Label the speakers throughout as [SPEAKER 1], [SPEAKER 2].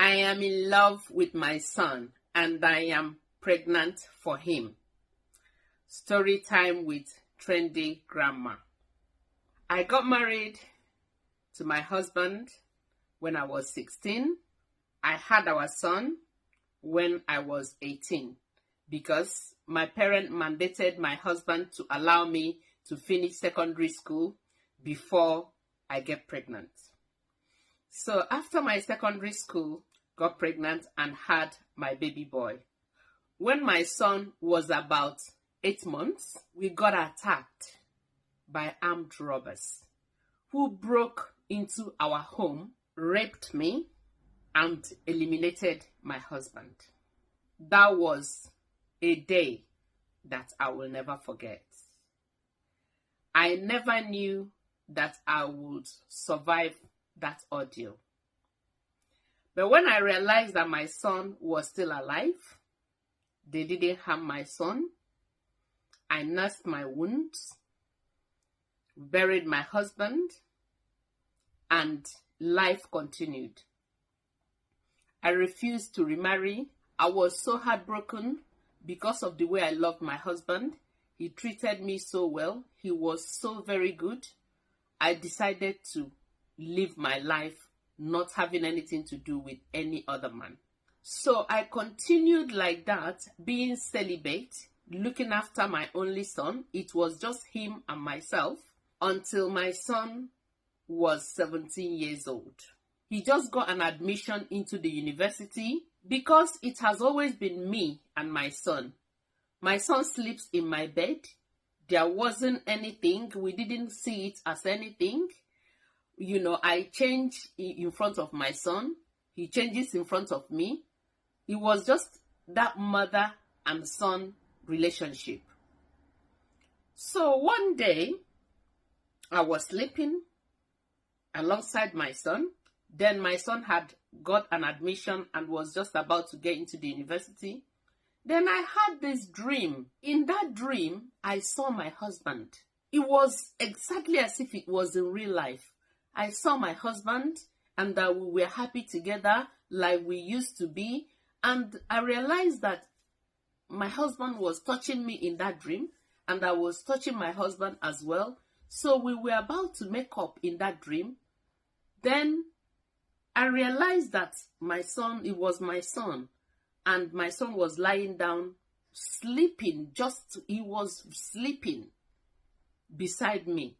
[SPEAKER 1] I am in love with my son and I am pregnant for him. Story time with Trendy Grandma. I got married to my husband when I was 16. I had our son when I was 18 because my parent mandated my husband to allow me to finish secondary school before I get pregnant. So after my secondary school, got pregnant and had my baby boy. When my son was about 8 months, we got attacked by armed robbers who broke into our home, raped me, and eliminated my husband. That was a day that I will never forget. I never knew that I would survive that ordeal. But when I realized that my son was still alive, they didn't harm my son. I nursed my wounds, buried my husband, and life continued. I refused to remarry. I was so heartbroken because of the way I loved my husband. He treated me so well. He was so very good. I decided to live my life not having anything to do with any other man. So I continued like that, being celibate, looking after my only son. It was just him and myself until my son was 17 years old. He just got an admission into the university because it has always been me and my son. My son sleeps in my bed. There wasn't anything. We didn't see it as anything. I change in front of my son. He changes in front of me. It was just that mother and son relationship. So one day, I was sleeping alongside my son. Then my son had got an admission and was just about to get into the university. Then I had this dream. In that dream, I saw my husband. It was exactly as if it was in real life. I saw my husband and that we were happy together like we used to be. And I realized that my husband was touching me in that dream and I was touching my husband as well. So we were about to make up in that dream. Then I realized that it was my son. And my son was lying down, sleeping, he was sleeping beside me.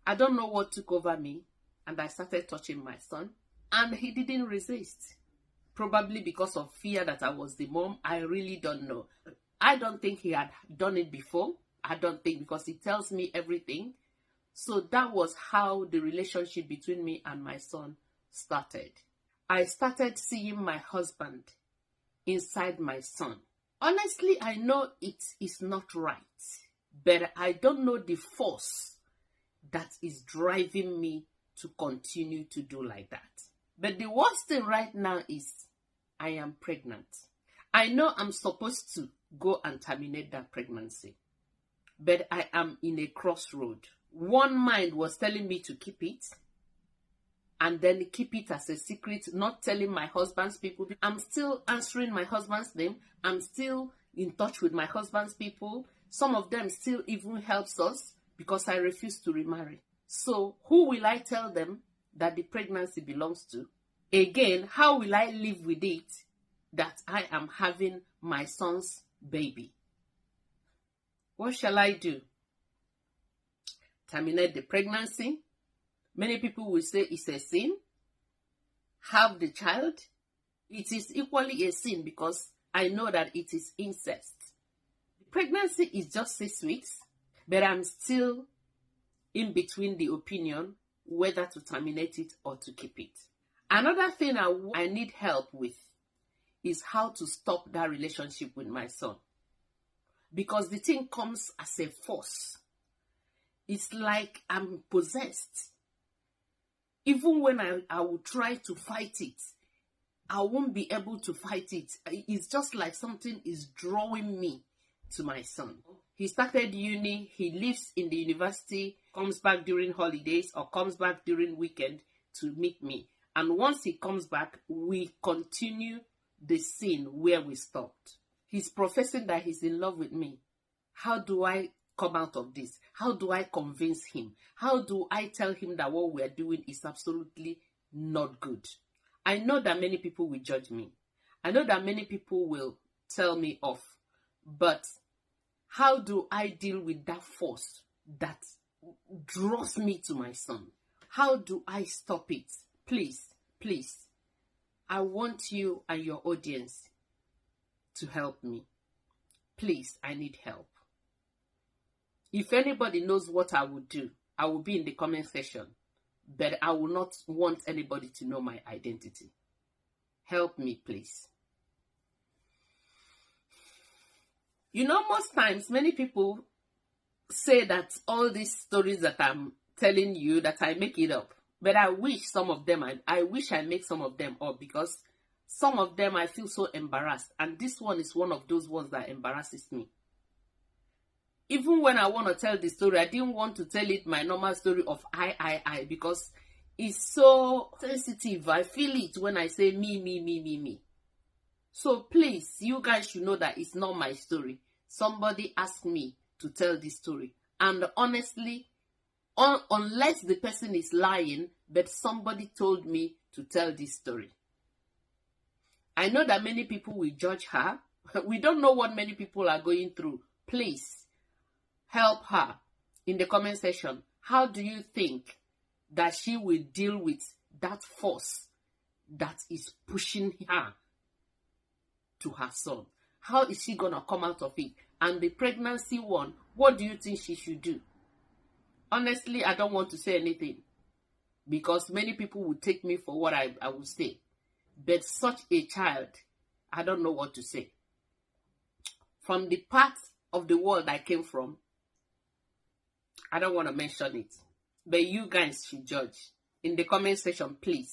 [SPEAKER 1] I don't know what took over me, and I started touching my son, and he didn't resist. Probably because of fear that I was the mom, I really don't know. I don't think he had done it before. I don't think, because he tells me everything. So that was how the relationship between me and my son started. I started seeing my husband inside my son. Honestly, I know it is not right, but I don't know the force that is driving me to continue to do like that. But the worst thing right now is I am pregnant. I know I'm supposed to go and terminate that pregnancy, but I am in a crossroad. One mind was telling me to keep it, and then keep it as a secret, not telling my husband's people. I'm still answering my husband's name. I'm still in touch with my husband's people. Some of them still even helps us because I refuse to remarry. So who will I tell them that the pregnancy belongs to? Again, how will I live with it that I am having my son's baby? What shall I do? Terminate the pregnancy? Many people will say it's a sin. Have the child? It is equally a sin because I know that it is incest. The pregnancy is just 6 weeks, but I'm still in between the opinion whether to terminate it or to keep it. Another thing I need help with is how to stop that relationship with my son. Because the thing comes as a force. It's like I'm possessed. Even when I will try to fight it, I won't be able to fight it. It's just like something is drawing me to my son. He started uni, he lives in the university, comes back during holidays or comes back during weekend to meet me. And once he comes back, we continue the scene where we stopped. He's professing that he's in love with me. How do I come out of this? How do I convince him? How do I tell him that what we're doing is absolutely not good? I know that many people will judge me. I know that many people will tell me off. But how do I deal with that force that draws me to my son? How do I stop it? Please, please, I want you and your audience to help me. Please, I need help. If anybody knows what I would do, I will be in the comment section. But I will not want anybody to know my identity. Help me, please. You know, most times, many people say that all these stories that I'm telling you, that I make it up. But I wish some of them, I wish I make some of them up, because some of them I feel so embarrassed. And this one is one of those ones that embarrasses me. Even when I want to tell the story, I didn't want to tell it my normal story of I, because it's so sensitive. I feel it when I say me. So please, you guys should know that it's not my story. Somebody asked me to tell this story. And honestly, unless the person is lying, but somebody told me to tell this story. I know that many people will judge her. We don't know what many people are going through. Please, help her in the comment section. How do you think that she will deal with that force that is pushing her to her son? How is she going to come out of it? And the pregnancy one, what do you think she should do? Honestly, I don't want to say anything, because many people will take me for what I will say. But such a child, I don't know what to say. From the part of the world I came from, I don't want to mention it. But you guys should judge. In the comment section, please.